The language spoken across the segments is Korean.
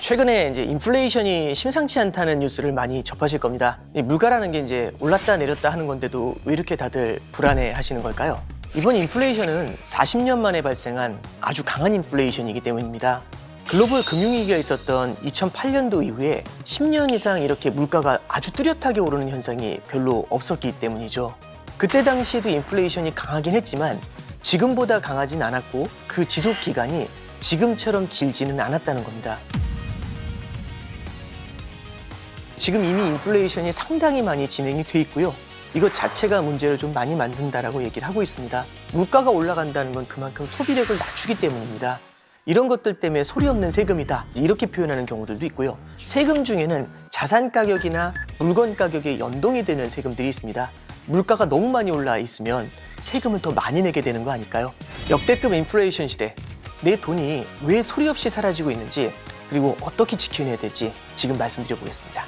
최근에 이제 인플레이션이 심상치 않다는 뉴스를 많이 접하실 겁니다. 이 물가라는 게 이제 올랐다 내렸다 하는 건데도 왜 이렇게 다들 불안해 하시는 걸까요? 이번 인플레이션은 40년 만에 발생한 아주 강한 인플레이션이기 때문입니다. 글로벌 금융위기가 있었던 2008년도 이후에 10년 이상 이렇게 물가가 아주 뚜렷하게 오르는 현상이 별로 없었기 때문이죠. 그때 당시에도 인플레이션이 강하긴 했지만 지금보다 강하진 않았고 그 지속 기간이 지금처럼 길지는 않았다는 겁니다. 지금 이미 인플레이션이 상당히 많이 진행이 돼 있고요. 이것 자체가 문제를 좀 많이 만든다라고 얘기를 하고 있습니다. 물가가 올라간다는 건 그만큼 소비력을 낮추기 때문입니다. 이런 것들 때문에 소리 없는 세금이다 이렇게 표현하는 경우들도 있고요. 세금 중에는 자산 가격이나 물건 가격에 연동이 되는 세금들이 있습니다. 물가가 너무 많이 올라 있으면 세금을 더 많이 내게 되는 거 아닐까요? 역대급 인플레이션 시대, 내 돈이 왜 소리 없이 사라지고 있는지 그리고 어떻게 지켜내야 될지 지금 말씀드려보겠습니다.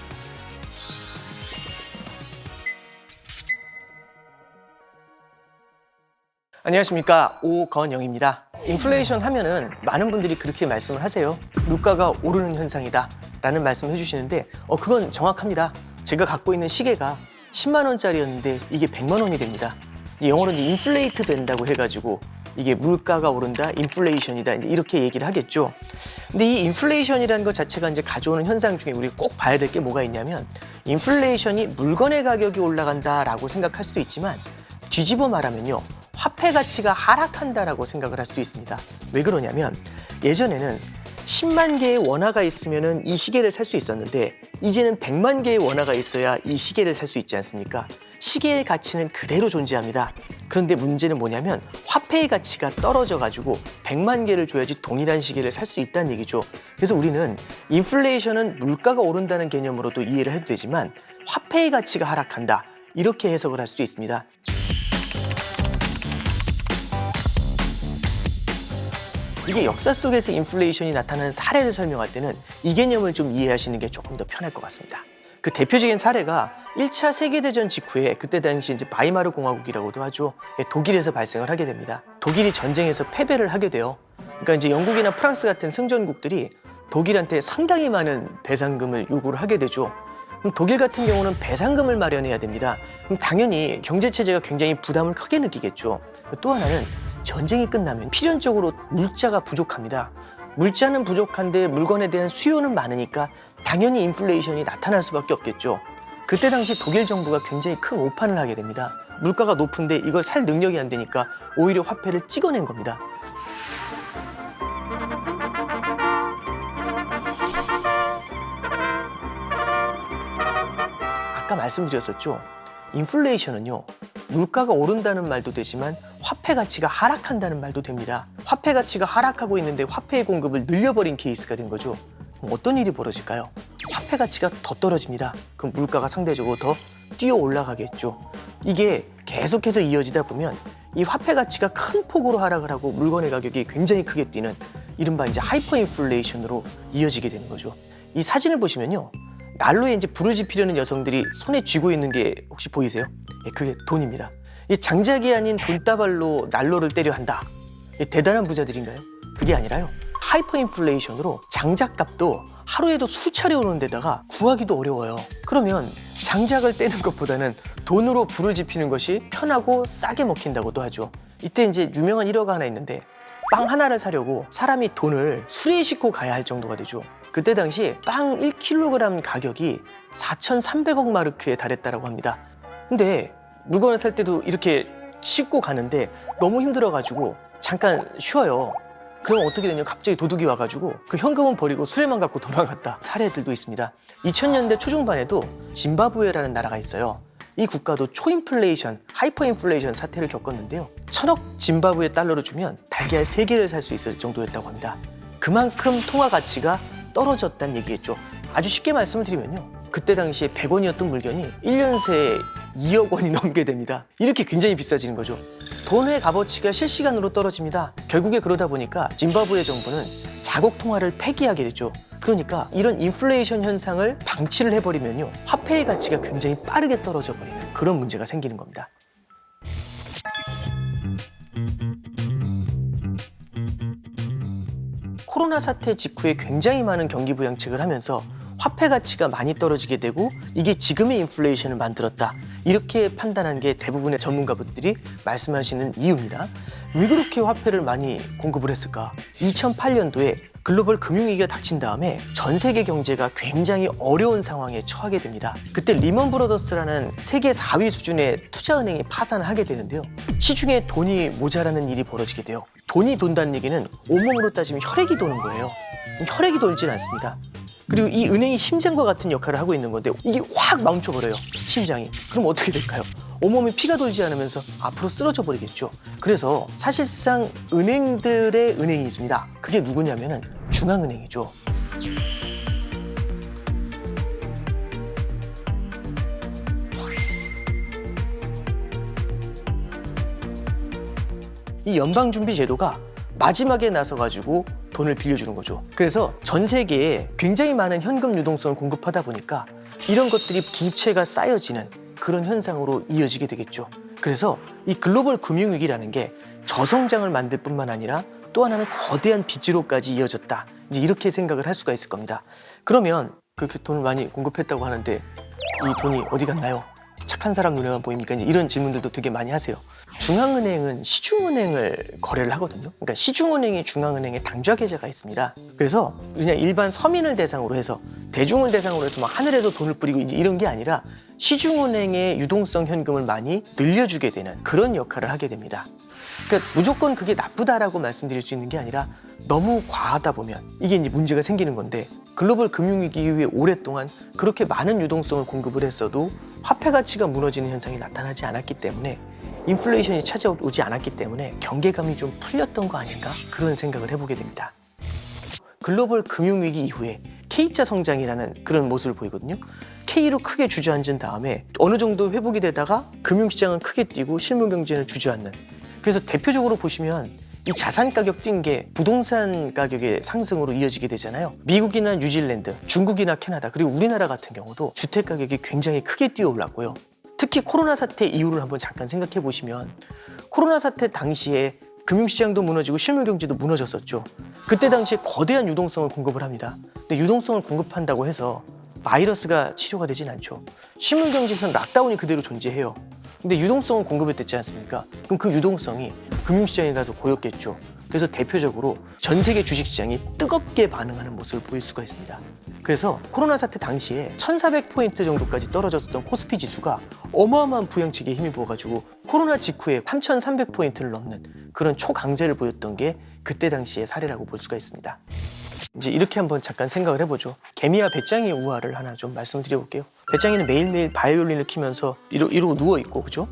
안녕하십니까, 오건영입니다. 인플레이션 하면은 많은 분들이 그렇게 말씀을 하세요. 물가가 오르는 현상이다 라는 말씀을 해주시는데 그건 정확합니다. 제가 갖고 있는 시계가 10만 원짜리였는데 이게 100만 원이 됩니다. 영어로는 인플레이트 된다고 해가지고 이게 물가가 오른다, 인플레이션이다 이렇게 얘기를 하겠죠. 근데 이 인플레이션이라는 것 자체가 이제 가져오는 현상 중에 우리 꼭 봐야 될 게 뭐가 있냐면, 인플레이션이 물건의 가격이 올라간다라고 생각할 수도 있지만 뒤집어 말하면요, 화폐 가치가 하락한다라고 생각을 할 수 있습니다. 왜 그러냐면 예전에는 10만 개의 원화가 있으면 이 시계를 살 수 있었는데 이제는 100만 개의 원화가 있어야 이 시계를 살 수 있지 않습니까? 시계의 가치는 그대로 존재합니다. 그런데 문제는 뭐냐면 화폐의 가치가 떨어져가지고 100만 개를 줘야지 동일한 시계를 살 수 있다는 얘기죠. 그래서 우리는 인플레이션은 물가가 오른다는 개념으로도 이해를 해도 되지만 화폐의 가치가 하락한다 이렇게 해석을 할 수 있습니다. 이게 역사 속에서 인플레이션이 나타나는 사례를 설명할 때는 이 개념을 좀 이해하시는 게 조금 더 편할 것 같습니다. 그 대표적인 사례가 1차 세계대전 직후에 그때 당시 이제 바이마르 공화국이라고도 하죠. 독일에서 발생을 하게 됩니다. 독일이 전쟁에서 패배를 하게 돼요. 그러니까 이제 영국이나 프랑스 같은 승전국들이 독일한테 상당히 많은 배상금을 요구를 하게 되죠. 그럼 독일 같은 경우는 배상금을 마련해야 됩니다. 그럼 당연히 경제체제가 굉장히 부담을 크게 느끼겠죠. 또 하나는 전쟁이 끝나면 필연적으로 물자가 부족합니다. 물자는 부족한데 물건에 대한 수요는 많으니까 당연히 인플레이션이 나타날 수밖에 없겠죠. 그때 당시 독일 정부가 굉장히 큰 오판을 하게 됩니다. 물가가 높은데 이걸 살 능력이 안 되니까 오히려 화폐를 찍어낸 겁니다. 아까 말씀드렸었죠. 인플레이션은요, 물가가 오른다는 말도 되지만 화폐 가치가 하락한다는 말도 됩니다. 화폐 가치가 하락하고 있는데 화폐의 공급을 늘려버린 케이스가 된 거죠. 그럼 어떤 일이 벌어질까요? 화폐 가치가 더 떨어집니다. 그럼 물가가 상대적으로 더 뛰어 올라가겠죠. 이게 계속해서 이어지다 보면 이 화폐 가치가 큰 폭으로 하락을 하고 물건의 가격이 굉장히 크게 뛰는 이른바 이제 하이퍼 인플레이션으로 이어지게 되는 거죠. 이 사진을 보시면요, 난로에 이제 불을 지피려는 여성들이 손에 쥐고 있는 게 혹시 보이세요? 그게 돈입니다. 이 장작이 아닌 돈다발로 난로를 때려 한다. 대단한 부자들인가요? 그게 아니라요, 하이퍼 인플레이션으로 장작값도 하루에도 수차례 오는 데다가 구하기도 어려워요. 그러면 장작을 떼는 것보다는 돈으로 불을 지피는 것이 편하고 싸게 먹힌다고도 하죠. 이때 이제 유명한 일화가 하나 있는데, 빵 하나를 사려고 사람이 돈을 수레에 싣고 가야 할 정도가 되죠. 그때 당시 빵 1kg 가격이 4,300억 마르크에 달했다고 합니다. 근데 물건을 살 때도 이렇게 싣고 가는데 너무 힘들어가지고 잠깐 쉬어요. 그럼 어떻게 되냐면 갑자기 도둑이 와가지고 그 현금은 버리고 수레만 갖고 도망갔다 사례들도 있습니다. 2000년대 초중반에도 짐바브웨라는 나라가 있어요. 이 국가도 초인플레이션, 하이퍼인플레이션 사태를 겪었는데요. 1000억 짐바브웨 달러를 주면 달걀 3개를 살 수 있을 정도였다고 합니다. 그만큼 통화 가치가 떨어졌다는 얘기겠죠. 아주 쉽게 말씀을 드리면요, 그때 당시에 100원이었던 물건이 1년 새에 2억 원이 넘게 됩니다. 이렇게 굉장히 비싸지는 거죠. 돈의 값어치가 실시간으로 떨어집니다. 결국에 그러다 보니까 짐바브웨 정부는 자국 통화를 폐기하게 됐죠. 그러니까 이런 인플레이션 현상을 방치를 해버리면요, 화폐의 가치가 굉장히 빠르게 떨어져 버리는 그런 문제가 생기는 겁니다. 코로나 사태 직후에 굉장히 많은 경기 부양책을 하면서 화폐 가치가 많이 떨어지게 되고 이게 지금의 인플레이션을 만들었다. 이렇게 판단한 게 대부분의 전문가분들이 말씀하시는 이유입니다. 왜 그렇게 화폐를 많이 공급을 했을까? 2008년도에 글로벌 금융위기가 닥친 다음에 전 세계 경제가 굉장히 어려운 상황에 처하게 됩니다. 그때 리먼 브러더스라는 세계 4위 수준의 투자은행이 파산을 하게 되는데요. 시중에 돈이 모자라는 일이 벌어지게 돼요. 돈이 돈다는 얘기는 온몸으로 따지면 혈액이 도는 거예요. 혈액이 돌진 않습니다. 그리고 이 은행이 심장과 같은 역할을 하고 있는 건데 이게 확 멈춰버려요, 심장이. 그럼 어떻게 될까요? 온몸에 피가 돌지 않으면서 앞으로 쓰러져 버리겠죠. 그래서 사실상 은행들의 은행이 있습니다. 그게 누구냐면은 중앙은행이죠. 이 연방준비제도가 마지막에 나서가지고 돈을 빌려주는 거죠. 그래서 전 세계에 굉장히 많은 현금 유동성을 공급하다 보니까 이런 것들이 부채가 쌓여지는 그런 현상으로 이어지게 되겠죠. 그래서 이 글로벌 금융위기라는 게 저성장을 만들 뿐만 아니라 또 하나는 거대한 빚으로까지 이어졌다. 이제 이렇게 생각을 할 수가 있을 겁니다. 그러면 그렇게 돈을 많이 공급했다고 하는데 이 돈이 어디 갔나요? 착한 사람 눈에만 보입니까? 이제 이런 질문들도 되게 많이 하세요. 중앙은행은 시중은행을 거래를 하거든요. 그러니까 시중은행이 중앙은행에 당좌 계좌가 있습니다. 그래서 그냥 일반 서민을 대상으로 해서 대중을 대상으로 해서 막 하늘에서 돈을 뿌리고 이제 이런 게 아니라 시중은행의 유동성 현금을 많이 늘려주게 되는 그런 역할을 하게 됩니다. 그러니까 무조건 그게 나쁘다라고 말씀드릴 수 있는 게 아니라 너무 과하다 보면 이게 이제 문제가 생기는 건데 글로벌 금융위기 이후에 오랫동안 그렇게 많은 유동성을 공급을 했어도 화폐 가치가 무너지는 현상이 나타나지 않았기 때문에 인플레이션이 찾아오지 않았기 때문에 경계감이 좀 풀렸던 거 아닌가? 그런 생각을 해보게 됩니다. 글로벌 금융위기 이후에 K자 성장이라는 그런 모습을 보이거든요. K로 크게 주저앉은 다음에 어느 정도 회복이 되다가 금융시장은 크게 뛰고 실물경제는 주저앉는. 그래서 대표적으로 보시면 이 자산 가격 뛴 게 부동산 가격의 상승으로 이어지게 되잖아요. 미국이나 뉴질랜드, 중국이나 캐나다, 그리고 우리나라 같은 경우도 주택 가격이 굉장히 크게 뛰어 올랐고요. 특히 코로나 사태 이후를 한번 잠깐 생각해 보시면 코로나 사태 당시에 금융시장도 무너지고 실물경제도 무너졌었죠. 그때 당시에 거대한 유동성을 공급을 합니다. 근데 유동성을 공급한다고 해서 바이러스가 치료가 되진 않죠. 실물경제에서는 락다운이 그대로 존재해요. 근데 유동성은 공급이 됐지 않습니까? 그럼 그 유동성이 금융시장에 가서 고였겠죠. 그래서 대표적으로 전 세계 주식시장이 뜨겁게 반응하는 모습을 보일 수가 있습니다. 그래서 코로나 사태 당시에 1400포인트 정도까지 떨어졌었던 코스피 지수가 어마어마한 부양책에 힘을 부어가지고 코로나 직후에 3300포인트를 넘는 그런 초강세를 보였던 게 그때 당시의 사례라고 볼 수가 있습니다. 이제 이렇게 한번 잠깐 생각을 해보죠. 개미와 배짱이의 우화를 하나 좀 말씀을 드려볼게요. 배짱이는 매일매일 바이올린을 키면서 이러고 누워있고, 그죠?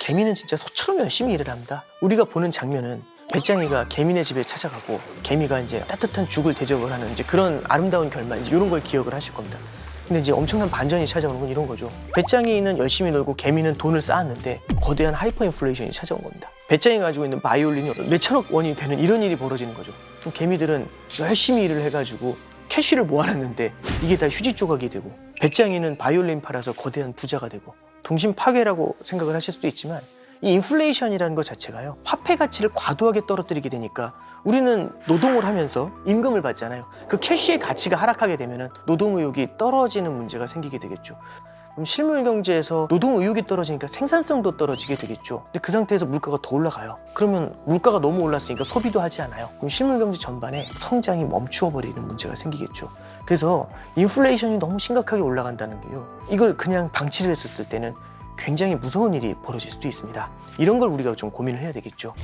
개미는 진짜 소처럼 열심히 일을 합니다. 우리가 보는 장면은 배짱이가 개미네 집에 찾아가고 개미가 이제 따뜻한 죽을 대접을 하는 이제 그런 아름다운 결말, 이제 이런 걸 기억을 하실 겁니다. 근데 이제 엄청난 반전이 찾아오는 건 이런 거죠. 배짱이는 열심히 놀고 개미는 돈을 쌓았는데 거대한 하이퍼 인플레이션이 찾아온 겁니다. 배짱이가 가지고 있는 바이올린이 몇천억 원이 되는 이런 일이 벌어지는 거죠. 그럼 개미들은 열심히 일을 해가지고 캐쉬를 모아놨는데 이게 다 휴지 조각이 되고 배짱이는 바이올린 팔아서 거대한 부자가 되고 동심 파괴라고 생각을 하실 수도 있지만 이 인플레이션이라는 것 자체가요, 화폐 가치를 과도하게 떨어뜨리게 되니까 우리는 노동을 하면서 임금을 받잖아요. 그 캐시의 가치가 하락하게 되면 노동의욕이 떨어지는 문제가 생기게 되겠죠. 그럼 실물 경제에서 노동의욕이 떨어지니까 생산성도 떨어지게 되겠죠. 근데 그 상태에서 물가가 더 올라가요. 그러면 물가가 너무 올랐으니까 소비도 하지 않아요. 그럼 실물 경제 전반에 성장이 멈추어 버리는 문제가 생기겠죠. 그래서 인플레이션이 너무 심각하게 올라간다는 게요, 이걸 그냥 방치를 했었을 때는 굉장히 무서운 일이 벌어질 수도 있습니다. 이런 걸 우리가 좀 고민을 해야 되겠죠.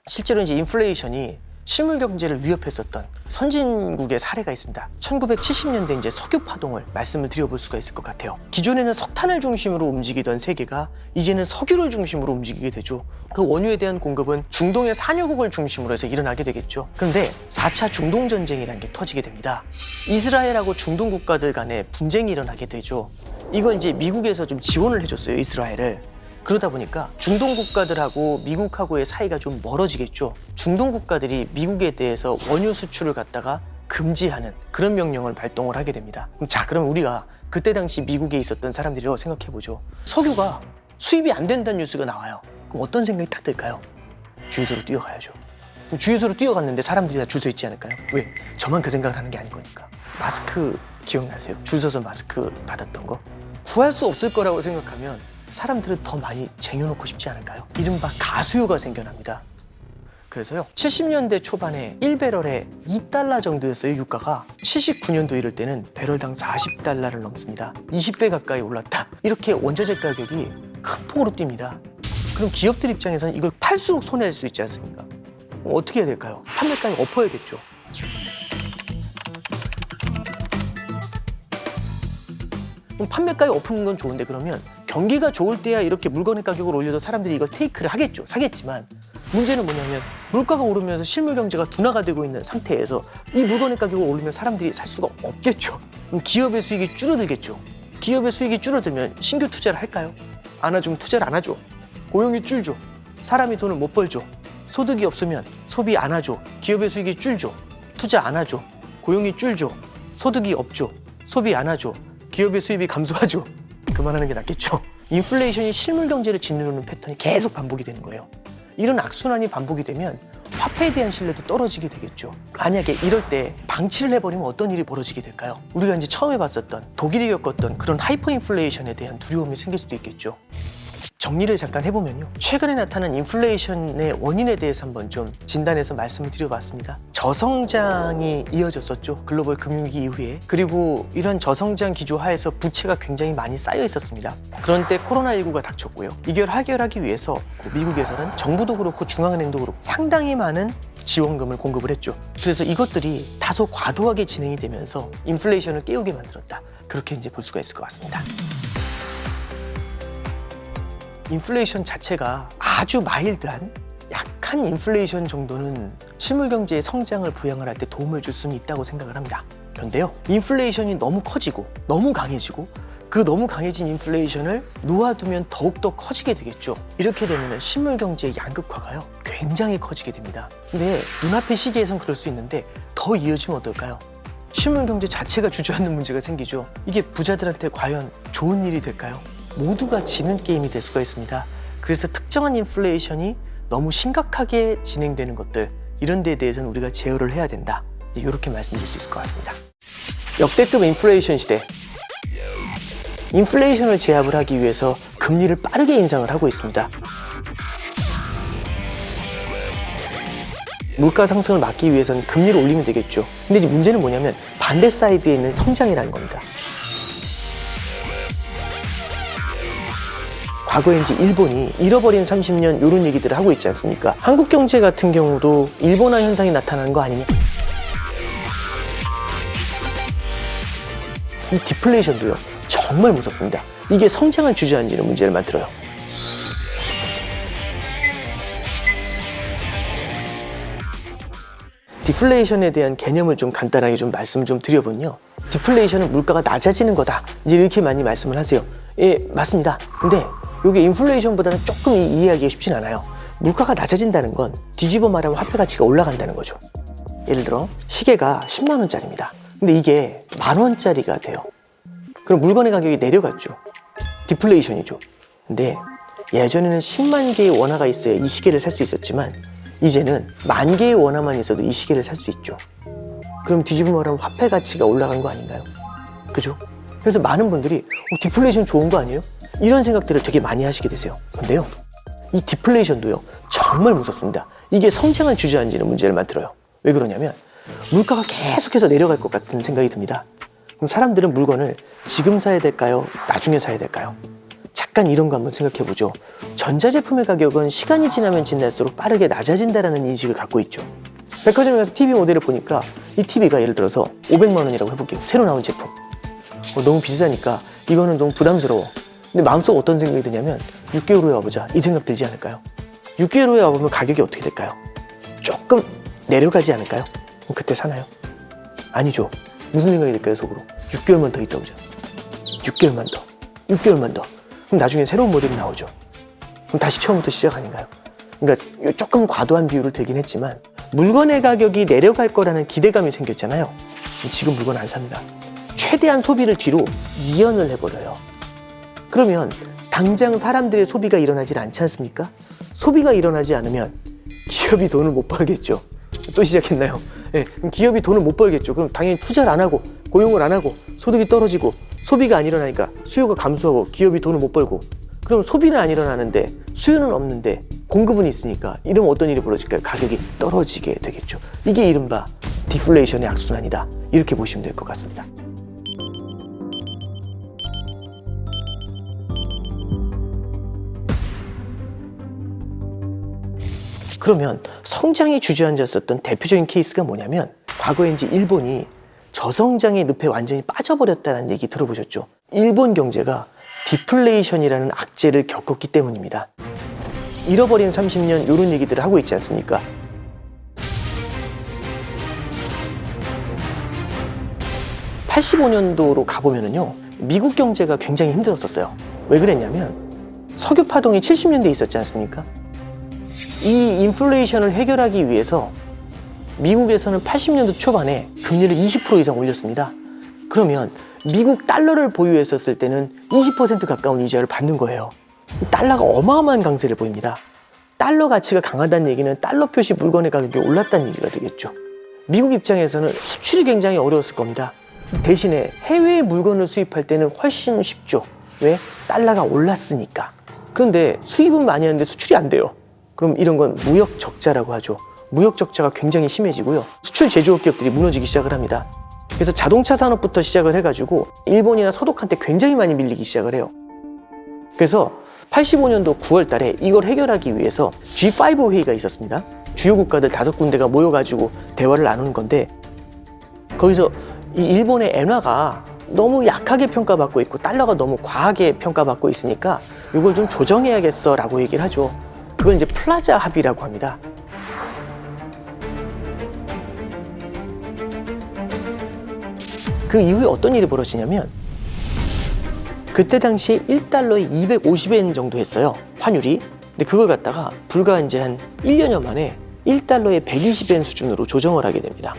실제로 이제 인플레이션이 실물 경제를 위협했었던 선진국의 사례가 있습니다. 1970년대 이제 석유 파동을 말씀을 드려볼 수가 있을 것 같아요. 기존에는 석탄을 중심으로 움직이던 세계가 이제는 석유를 중심으로 움직이게 되죠. 그 원유에 대한 공급은 중동의 산유국을 중심으로 해서 일어나게 되겠죠. 그런데 4차 중동 전쟁이라는 게 터지게 됩니다. 이스라엘하고 중동 국가들 간에 분쟁이 일어나게 되죠. 이걸 이제 미국에서 좀 지원을 해줬어요, 이스라엘을. 그러다 보니까 중동 국가들하고 미국하고의 사이가 좀 멀어지겠죠. 중동 국가들이 미국에 대해서 원유 수출을 갖다가 금지하는 그런 명령을 발동을 하게 됩니다. 그럼 우리가 그때 당시 미국에 있었던 사람들이라고 생각해보죠. 석유가 수입이 안 된다는 뉴스가 나와요. 그럼 어떤 생각이 딱 들까요? 주유소로 뛰어가야죠. 주유소로 뛰어갔는데 사람들이 다 줄 서 있지 않을까요? 왜? 저만 그 생각을 하는 게 아닌 거니까. 마스크 기억나세요? 줄 서서 마스크 받았던 거? 구할 수 없을 거라고 생각하면 사람들은 더 많이 쟁여놓고 싶지 않을까요? 이른바 가수요가 생겨납니다. 그래서요, 70년대 초반에 1배럴에 $2 정도였어요, 유가가. 79년도 이럴 때는 배럴당 $40를 넘습니다. 20배 가까이 올랐다. 이렇게 원자재 가격이 큰 폭으로 뜁니다. 그럼 기업들 입장에서는 이걸 팔수록 손해낼 수 있지 않습니까? 어떻게 해야 될까요? 판매가를 엎어야겠죠. 판매가에 엎는 건 좋은데, 그러면 경기가 좋을 때야 이렇게 물건의 가격을 올려도 사람들이 이걸 테이크를 하겠죠. 사겠지만 문제는 뭐냐면 물가가 오르면서 실물 경제가 둔화가 되고 있는 상태에서 이 물건의 가격을 올리면 사람들이 살 수가 없겠죠. 그럼 기업의 수익이 줄어들겠죠. 기업의 수익이 줄어들면 신규 투자를 할까요? 안 하죠. 투자를 안 하죠. 고용이 줄죠. 사람이 돈을 못 벌죠. 소득이 없으면 소비 안 하죠. 기업의 수익이 줄죠. 투자 안 하죠. 고용이 줄죠. 소득이 없죠. 소비 안 하죠. 기업의 수입이 감소하죠. 그만하는 게 낫겠죠. 인플레이션이 실물 경제를 짓누르는 패턴이 계속 반복이 되는 거예요. 이런 악순환이 반복이 되면 화폐에 대한 신뢰도 떨어지게 되겠죠. 만약에 이럴 때 방치를 해버리면 어떤 일이 벌어지게 될까요? 우리가 이제 처음에 봤었던 독일이 겪었던 그런 하이퍼 인플레이션에 대한 두려움이 생길 수도 있겠죠. 정리를 잠깐 해보면요, 최근에 나타난 인플레이션의 원인에 대해서 한번 좀 진단해서 말씀을 드려봤습니다. 저성장이 이어졌었죠, 글로벌 금융위기 이후에. 그리고 이런 저성장 기조 하에서 부채가 굉장히 많이 쌓여 있었습니다. 그런데 코로나19가 닥쳤고요. 이걸 해결하기 위해서 미국에서는 정부도 그렇고 중앙은행도 그렇고 상당히 많은 지원금을 공급을 했죠. 그래서 이것들이 다소 과도하게 진행이 되면서 인플레이션을 깨우게 만들었다. 그렇게 이제 볼 수가 있을 것 같습니다. 인플레이션 자체가 아주 마일드한 약한 인플레이션 정도는 실물 경제의 성장을 부양을 할 때 도움을 줄 수는 있다고 생각을 합니다. 그런데요, 인플레이션이 너무 커지고 너무 강해지고 그 너무 강해진 인플레이션을 놓아두면 더욱더 커지게 되겠죠. 이렇게 되면 실물 경제의 양극화가요, 굉장히 커지게 됩니다. 근데 눈앞의 시기에선 그럴 수 있는데 더 이어지면 어떨까요? 실물 경제 자체가 주저앉는 문제가 생기죠. 이게 부자들한테 과연 좋은 일이 될까요? 모두가 지는 게임이 될 수가 있습니다. 그래서 특정한 인플레이션이 너무 심각하게 진행되는 것들, 이런 데에 대해서는 우리가 제어를 해야 된다. 이렇게 말씀드릴 수 있을 것 같습니다. 역대급 인플레이션 시대. 인플레이션을 제압을 하기 위해서 금리를 빠르게 인상을 하고 있습니다. 물가 상승을 막기 위해서는 금리를 올리면 되겠죠. 근데 이제 문제는 뭐냐면 반대 사이드에 있는 성장이라는 겁니다. 과거에 이제 일본이 잃어버린 30년 이런 얘기들을 하고 있지 않습니까? 한국 경제 같은 경우도 일본화 현상이 나타나는 거 아니냐? 이 디플레이션도요, 정말 무섭습니다. 이게 성장을 주저앉는 문제를 만들어요. 디플레이션에 대한 개념을 좀 간단하게 좀 말씀을 좀 드려보면요, 디플레이션은 물가가 낮아지는 거다, 이제 이렇게 많이 말씀을 하세요. 예, 맞습니다. 근데 이게 인플레이션보다는 조금 이해하기가 쉽진 않아요. 물가가 낮아진다는 건 뒤집어 말하면 화폐 가치가 올라간다는 거죠. 예를 들어 시계가 10만 원짜리입니다. 근데 이게 10,000원짜리가 돼요. 그럼 물건의 가격이 내려갔죠. 디플레이션이죠. 근데 예전에는 10만 개의 원화가 있어야 이 시계를 살 수 있었지만 이제는 10,000개의 원화만 있어도 이 시계를 살 수 있죠. 그럼 뒤집어 말하면 화폐 가치가 올라간 거 아닌가요? 그죠? 그래서 많은 분들이 디플레이션 좋은 거 아니에요? 이런 생각들을 되게 많이 하시게 되세요. 근데요, 이 디플레이션도요, 정말 무섭습니다. 이게 성장을 주저앉는 문제를 만들어요. 왜 그러냐면 물가가 계속해서 내려갈 것 같은 생각이 듭니다. 그럼 사람들은 물건을 지금 사야 될까요? 나중에 사야 될까요? 잠깐 이런 거 한번 생각해 보죠. 전자제품의 가격은 시간이 지나면 지날수록 빠르게 낮아진다는 인식을 갖고 있죠. 백화점에 가서 TV 모델을 보니까 이 TV가 예를 들어서 500만 원이라고 해볼게요. 새로 나온 제품. 너무 비싸니까 이거는 너무 부담스러워. 근데 마음속 어떤 생각이 드냐면 6개월 후에 와보자, 이 생각 들지 않을까요? 6개월 후에 와보면 가격이 어떻게 될까요? 조금 내려가지 않을까요? 그럼 그때 사나요? 아니죠. 무슨 생각이 들까요, 속으로? 6개월만 더 있다 보자. 6개월만 더. 6개월만 더. 그럼 나중에 새로운 모델이 나오죠. 그럼 다시 처음부터 시작 아닌가요? 그러니까 조금 과도한 비율을 들긴 했지만 물건의 가격이 내려갈 거라는 기대감이 생겼잖아요. 지금 물건 안 삽니다. 최대한 소비를 뒤로 이연을 해버려요. 그러면 당장 사람들의 소비가 일어나질 않지 않습니까? 소비가 일어나지 않으면 기업이 돈을 못 벌겠죠. 또 시작했나요? 네, 그럼 기업이 돈을 못 벌겠죠. 그럼 당연히 투자를 안 하고 고용을 안 하고 소득이 떨어지고 소비가 안 일어나니까 수요가 감소하고 기업이 돈을 못 벌고, 그럼 소비는 안 일어나는데 수요는 없는데 공급은 있으니까 이러면 어떤 일이 벌어질까요? 가격이 떨어지게 되겠죠. 이게 이른바 디플레이션의 악순환이다, 이렇게 보시면 될 것 같습니다. 그러면 성장이 주저앉았었던 대표적인 케이스가 뭐냐면, 과거에 이제 일본이 저성장의 늪에 완전히 빠져버렸다는 얘기 들어보셨죠? 일본 경제가 디플레이션이라는 악재를 겪었기 때문입니다. 잃어버린 30년, 이런 얘기들을 하고 있지 않습니까? (85년도로) 가보면은요, 미국 경제가 굉장히 힘들었었어요. 왜 그랬냐면 석유 파동이 70년대에 있었지 않습니까? 이 인플레이션을 해결하기 위해서 미국에서는 80년도 초반에 금리를 20% 이상 올렸습니다. 그러면 미국 달러를 보유했었을 때는 20% 가까운 이자를 받는 거예요. 달러가 어마어마한 강세를 보입니다. 달러 가치가 강하다는 얘기는 달러 표시 물건의 가격이 올랐다는 얘기가 되겠죠. 미국 입장에서는 수출이 굉장히 어려웠을 겁니다. 대신에 해외 물건을 수입할 때는 훨씬 쉽죠. 왜? 달러가 올랐으니까. 그런데 수입은 많이 하는데 수출이 안 돼요. 그럼 이런 건 무역 적자라고 하죠. 무역 적자가 굉장히 심해지고요, 수출 제조업 기업들이 무너지기 시작을 합니다. 그래서 자동차 산업부터 시작을 해가지고 일본이나 서독한테 굉장히 많이 밀리기 시작을 해요. 그래서 85년도 9월 달에 이걸 해결하기 위해서 G5 회의가 있었습니다. 주요 국가들 5군데가 모여가지고 대화를 나누는 건데, 거기서 이 일본의 엔화가 너무 약하게 평가받고 있고 달러가 너무 과하게 평가받고 있으니까 이걸 좀 조정해야겠어 라고 얘기를 하죠. 그걸 이제 플라자 합의라고 합니다. 그 이후에 어떤 일이 벌어지냐면, 그때 당시에 1달러에 250엔 정도 했어요, 환율이. 근데 그걸 갖다가 불과 이제 한 1년여 만에 1달러에 120엔 수준으로 조정을 하게 됩니다.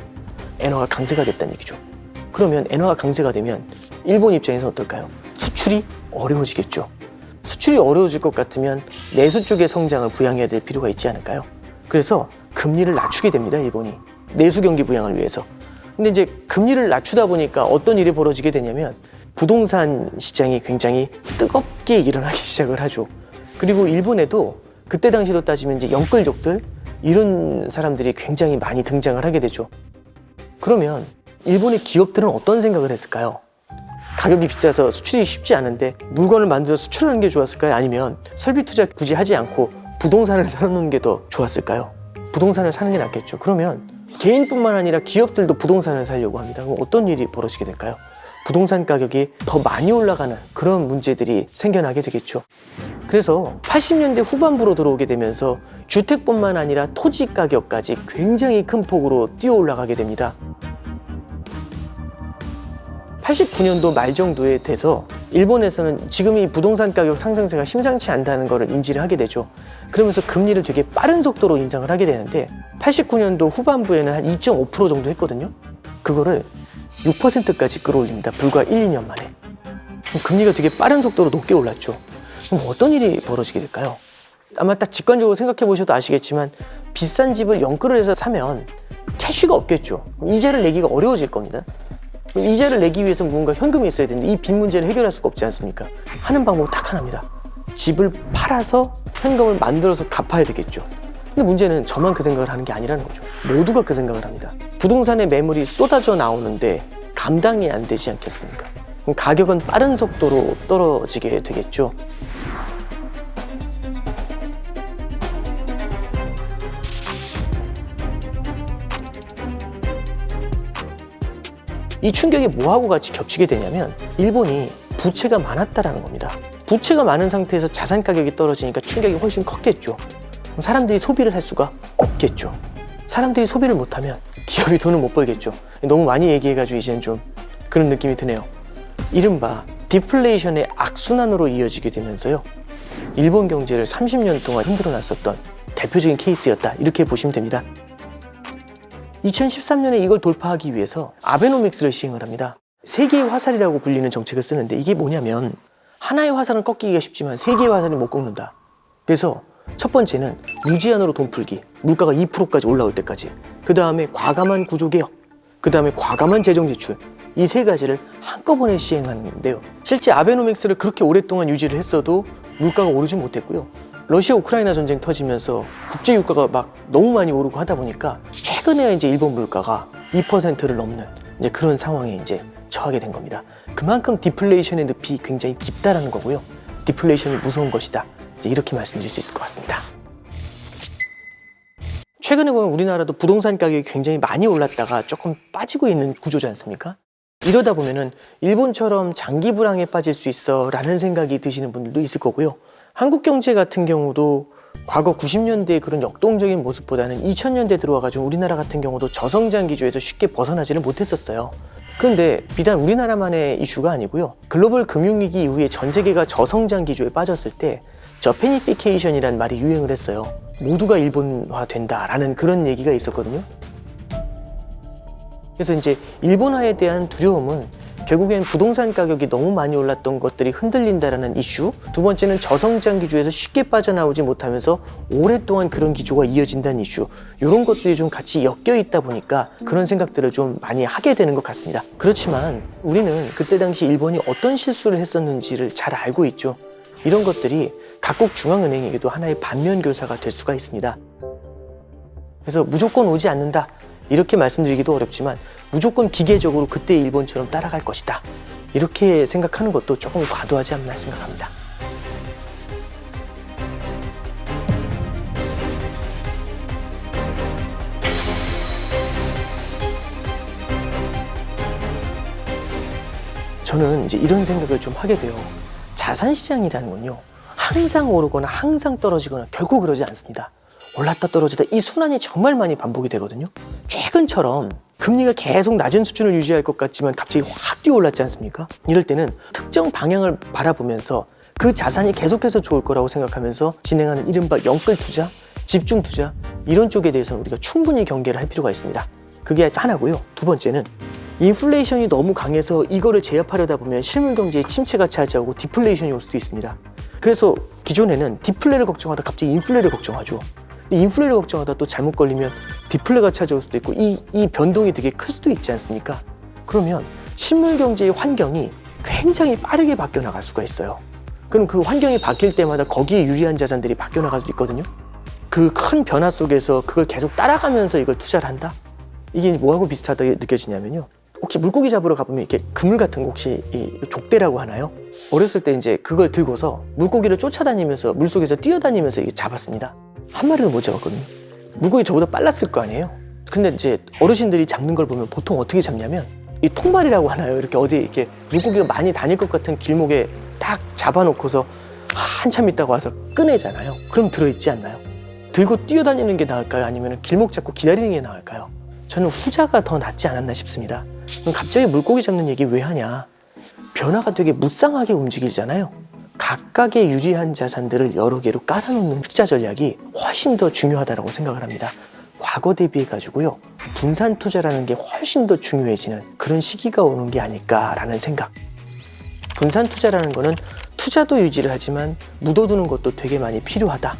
엔화가 강세가 됐다는 얘기죠. 그러면 엔화가 강세가 되면 일본 입장에서 어떨까요? 수출이 어려워지겠죠. 수출이 어려워질 것 같으면 내수 쪽의 성장을 부양해야 될 필요가 있지 않을까요? 그래서 금리를 낮추게 됩니다, 일본이. 내수 경기 부양을 위해서. 근데 이제 금리를 낮추다 보니까 어떤 일이 벌어지게 되냐면, 부동산 시장이 굉장히 뜨겁게 일어나기 시작을 하죠. 그리고 일본에도 그때 당시로 따지면 이제 영끌족들, 이런 사람들이 굉장히 많이 등장을 하게 되죠. 그러면 일본의 기업들은 어떤 생각을 했을까요? 가격이 비싸서 수출이 쉽지 않은데 물건을 만들어 수출하는 게 좋았을까요? 아니면 설비 투자 굳이 하지 않고 부동산을 사놓는 게 더 좋았을까요? 부동산을 사는 게 낫겠죠. 그러면 개인뿐만 아니라 기업들도 부동산을 사려고 합니다. 그럼 어떤 일이 벌어지게 될까요? 부동산 가격이 더 많이 올라가는 그런 문제들이 생겨나게 되겠죠. 그래서 80년대 후반부로 들어오게 되면서 주택뿐만 아니라 토지 가격까지 굉장히 큰 폭으로 뛰어 올라가게 됩니다. 89년도 말 정도에 돼서 일본에서는 지금 이 부동산 가격 상승세가 심상치 않다는 것을 인지를 하게 되죠. 그러면서 금리를 되게 빠른 속도로 인상을 하게 되는데, 89년도 후반부에는 한 2.5% 정도 했거든요. 그거를 6%까지 끌어올립니다. 불과 1, 2년 만에. 금리가 되게 빠른 속도로 높게 올랐죠. 그럼 어떤 일이 벌어지게 될까요? 아마 딱 직관적으로 생각해 보셔도 아시겠지만, 비싼 집을 연끌을 해서 사면 캐시가 없겠죠. 이자를 내기가 어려워질 겁니다. 이자를 내기 위해서 누군가 현금이 있어야 되는데 이 빚 문제를 해결할 수가 없지 않습니까? 하는 방법 딱 하나입니다. 집을 팔아서 현금을 만들어서 갚아야 되겠죠. 근데 문제는 저만 그 생각을 하는 게 아니라는 거죠. 모두가 그 생각을 합니다. 부동산의 매물이 쏟아져 나오는데 감당이 안 되지 않겠습니까? 그럼 가격은 빠른 속도로 떨어지게 되겠죠. 이 충격이 뭐하고 같이 겹치게 되냐면, 일본이 부채가 많았다라는 겁니다. 부채가 많은 상태에서 자산 가격이 떨어지니까 충격이 훨씬 컸겠죠. 사람들이 소비를 할 수가 없겠죠. 사람들이 소비를 못하면 기업이 돈을 못 벌겠죠. 너무 많이 얘기해가지고 이제는 좀 그런 느낌이 드네요. 이른바 디플레이션의 악순환으로 이어지게 되면서요, 일본 경제를 30년 동안 흔들어놨었던 대표적인 케이스였다, 이렇게 보시면 됩니다. 2013년에 이걸 돌파하기 위해서 아베노믹스를 시행을 합니다. 세계의 화살이라고 불리는 정책을 쓰는데, 이게 뭐냐면, 하나의 화살은 꺾이기가 쉽지만 세 개의 화살이 못 꺾는다. 그래서 첫 번째는 무제한으로 돈 풀기, 물가가 2%까지 올라올 때까지. 그 다음에 과감한 구조개혁, 그 다음에 과감한 재정 지출. 이 세 가지를 한꺼번에 시행하는데요. 실제 아베노믹스를 그렇게 오랫동안 유지를 했어도 물가가 오르지 못했고요. 러시아 우크라이나 전쟁 터지면서 국제 유가가 막 너무 많이 오르고 하다 보니까 최근에 이제 일본 물가가 2%를 넘는 이제 그런 상황에 이제 처하게 된 겁니다. 그만큼 디플레이션의 늪이 굉장히 깊다라는 거고요. 디플레이션이 무서운 것이다. 이제 이렇게 말씀드릴 수 있을 것 같습니다. 최근에 보면 우리나라도 부동산 가격이 굉장히 많이 올랐다가 조금 빠지고 있는 구조지 않습니까? 이러다 보면은 일본처럼 장기 불황에 빠질 수 있어 라는 생각이 드시는 분들도 있을 거고요. 한국 경제 같은 경우도 과거 90년대의 그런 역동적인 모습보다는 2000년대 들어와가지고 우리나라 같은 경우도 저성장 기조에서 쉽게 벗어나지를 못했었어요. 그런데 비단 우리나라만의 이슈가 아니고요. 글로벌 금융위기 이후에 전 세계가 저성장 기조에 빠졌을 때 저페니피케이션이라는 말이 유행을 했어요. 모두가 일본화 된다라는 그런 얘기가 있었거든요. 그래서 이제 일본화에 대한 두려움은 결국엔 부동산 가격이 너무 많이 올랐던 것들이 흔들린다라는 이슈, 두 번째는 저성장 기조에서 쉽게 빠져나오지 못하면서 오랫동안 그런 기조가 이어진다는 이슈, 이런 것들이 좀 같이 엮여 있다 보니까 그런 생각들을 좀 많이 하게 되는 것 같습니다. 그렇지만 우리는 그때 당시 일본이 어떤 실수를 했었는지를 잘 알고 있죠. 이런 것들이 각국 중앙은행에게도 하나의 반면교사가 될 수가 있습니다. 그래서 무조건 오지 않는다 이렇게 말씀드리기도 어렵지만 무조건 기계적으로 그때 일본처럼 따라갈 것이다 이렇게 생각하는 것도 조금 과도하지 않나 생각합니다. 저는 이제 이런 생각을 좀 하게 돼요. 자산시장이라는 건요, 항상 오르거나 항상 떨어지거나 결코 그러지 않습니다. 올랐다 떨어지다 이 순환이 정말 많이 반복이 되거든요. 최근처럼 금리가 계속 낮은 수준을 유지할 것 같지만 갑자기 확 뛰어올랐지 않습니까? 이럴 때는 특정 방향을 바라보면서 그 자산이 계속해서 좋을 거라고 생각하면서 진행하는 이른바 영끌 투자, 집중 투자 이런 쪽에 대해서는 우리가 충분히 경계를 할 필요가 있습니다. 그게 하나고요. 두 번째는 인플레이션이 너무 강해서 이거를 제압하려다 보면 실물 경제의 침체가 차지하고 디플레이션이 올 수도 있습니다. 그래서 기존에는 디플레를 걱정하다 갑자기 인플레를 걱정하죠. 인플레를 걱정하다 또 잘못 걸리면 디플레가 찾아올 수도 있고 이 변동이 되게 클 수도 있지 않습니까? 그러면 실물 경제의 환경이 굉장히 빠르게 바뀌어 나갈 수가 있어요. 그럼 그 환경이 바뀔 때마다 거기에 유리한 자산들이 바뀌어 나갈 수 있거든요. 그 큰 변화 속에서 그걸 계속 따라가면서 이걸 투자를 한다? 이게 뭐하고 비슷하다고 느껴지냐면요. 혹시 물고기 잡으러 가보면 이렇게 그물 같은 거 혹시 이 족대라고 하나요? 어렸을 때 이제 그걸 들고서 물고기를 쫓아다니면서 물속에서 뛰어다니면서 이게 잡았습니다. 한 마리도 못 잡았거든요. 물고기 저보다 빨랐을 거 아니에요. 근데 이제 어르신들이 잡는 걸 보면 보통 어떻게 잡냐면 이 통발이라고 하나요? 이렇게 어디 이렇게 물고기가 많이 다닐 것 같은 길목에 딱 잡아놓고서 한참 있다가 와서 꺼내잖아요. 그럼 들어있지 않나요? 들고 뛰어다니는 게 나을까요? 아니면 길목 잡고 기다리는 게 나을까요? 저는 후자가 더 낫지 않았나 싶습니다. 그럼 갑자기 물고기 잡는 얘기 왜 하냐? 변화가 되게 무쌍하게 움직이잖아요. 각각의 유리한 자산들을 여러 개로 깔아놓는 투자 전략이 훨씬 더 중요하다고 생각을 합니다. 과거 대비해 가지고요, 분산 투자라는 게 훨씬 더 중요해지는 그런 시기가 오는 게 아닐까라는 생각. 분산 투자라는 거는 투자도 유지를 하지만 묻어두는 것도 되게 많이 필요하다.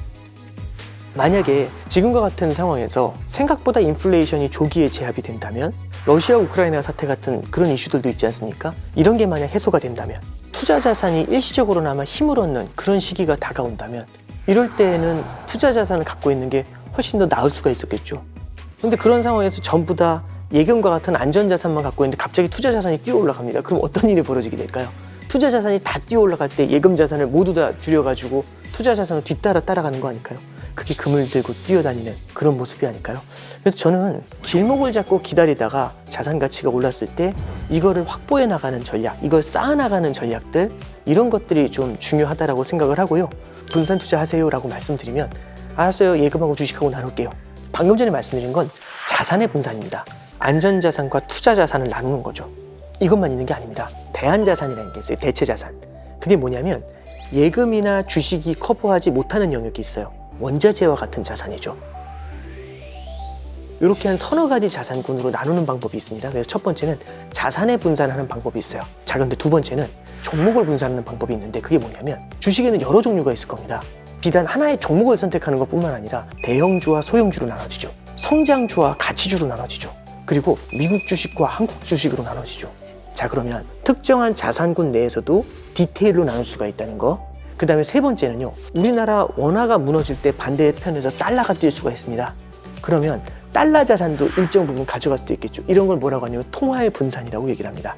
만약에 지금과 같은 상황에서 생각보다 인플레이션이 조기에 제압이 된다면, 러시아 우크라이나 사태 같은 그런 이슈들도 있지 않습니까? 이런 게 만약 해소가 된다면, 투자 자산이 일시적으로나마 힘을 얻는 그런 시기가 다가온다면, 이럴 때에는 투자 자산을 갖고 있는 게 훨씬 더 나을 수가 있었겠죠. 근데 그런 상황에서 전부 다 예금과 같은 안전 자산만 갖고 있는데 갑자기 투자 자산이 뛰어 올라갑니다. 그럼 어떤 일이 벌어지게 될까요? 투자 자산이 다 뛰어 올라갈 때 예금 자산을 모두 다 줄여가지고 투자 자산을 따라가는 거 아닐까요? 그게 금을 들고 뛰어다니는 그런 모습이 아닐까요? 그래서 저는 길목을 잡고 기다리다가 자산 가치가 올랐을 때 이거를 확보해 나가는 전략, 이걸 쌓아나가는 전략들, 이런 것들이 좀 중요하다라고 생각을 하고요. 분산 투자하세요라고 말씀드리면, 알았어요, 예금하고 주식하고 나눌게요. 방금 전에 말씀드린 건 자산의 분산입니다. 안전자산과 투자자산을 나누는 거죠. 이것만 있는 게 아닙니다. 대안자산이라는 게 있어요. 대체자산. 그게 뭐냐면 예금이나 주식이 커버하지 못하는 영역이 있어요. 원자재와 같은 자산이죠. 이렇게 한 서너 가지 자산군으로 나누는 방법이 있습니다. 그래서 첫 번째는 자산의 분산하는 방법이 있어요. 자, 그런데 두 번째는 종목을 분산하는 방법이 있는데, 그게 뭐냐면 주식에는 여러 종류가 있을 겁니다. 비단 하나의 종목을 선택하는 것뿐만 아니라 대형주와 소형주로 나눠지죠. 성장주와 가치주로 나눠지죠. 그리고 미국 주식과 한국 주식으로 나눠지죠. 자, 그러면 특정한 자산군 내에서도 디테일로 나눌 수가 있다는 거. 그 다음에 세 번째는요, 우리나라 원화가 무너질 때 반대편에서 달러가 뛸 수가 있습니다. 그러면 달러 자산도 일정 부분 가져갈 수도 있겠죠. 이런 걸 뭐라고 하냐면 통화의 분산이라고 얘기를 합니다.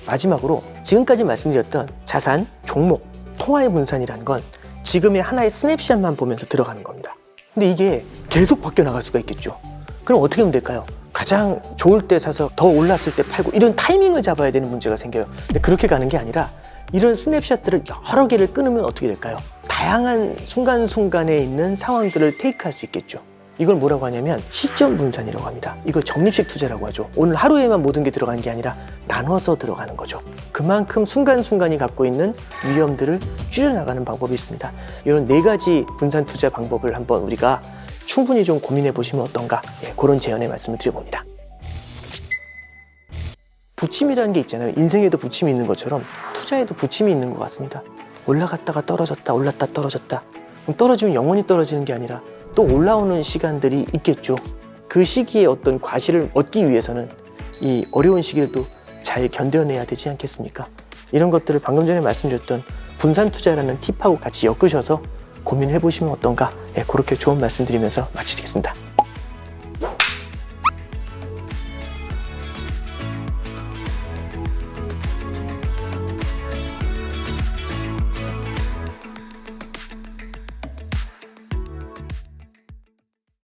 마지막으로 지금까지 말씀드렸던 자산, 종목, 통화의 분산이라는 건 지금의 하나의 스냅샷만 보면서 들어가는 겁니다. 근데 이게 계속 바뀌어 나갈 수가 있겠죠. 그럼 어떻게 하면 될까요? 가장 좋을 때 사서 더 올랐을 때 팔고, 이런 타이밍을 잡아야 되는 문제가 생겨요. 근데 그렇게 가는 게 아니라 이런 스냅샷들을 여러 개를 끊으면 어떻게 될까요? 다양한 순간순간에 있는 상황들을 테이크할 수 있겠죠. 이걸 뭐라고 하냐면 시점 분산이라고 합니다. 이걸 적립식 투자라고 하죠. 오늘 하루에만 모든 게 들어가는 게 아니라 나눠서 들어가는 거죠. 그만큼 순간순간이 갖고 있는 위험들을 줄여나가는 방법이 있습니다. 이런 4가지 분산 투자 방법을 한번 우리가 충분히 좀 고민해 보시면 어떤가, 그런 제안의 말씀을 드려봅니다. 부침이라는 게 있잖아요. 인생에도 부침이 있는 것처럼 투자에도 부침이 있는 것 같습니다. 올라갔다가 떨어졌다, 올랐다 떨어졌다. 그럼 떨어지면 영원히 떨어지는 게 아니라 또 올라오는 시간들이 있겠죠. 그 시기에 어떤 과실을 얻기 위해서는 이 어려운 시기를 또 잘 견뎌내야 되지 않겠습니까? 이런 것들을 방금 전에 말씀드렸던 분산 투자라는 팁하고 같이 엮으셔서 고민해 보시면 어떤가, 그렇게 좋은 말씀 드리면서 마치겠습니다.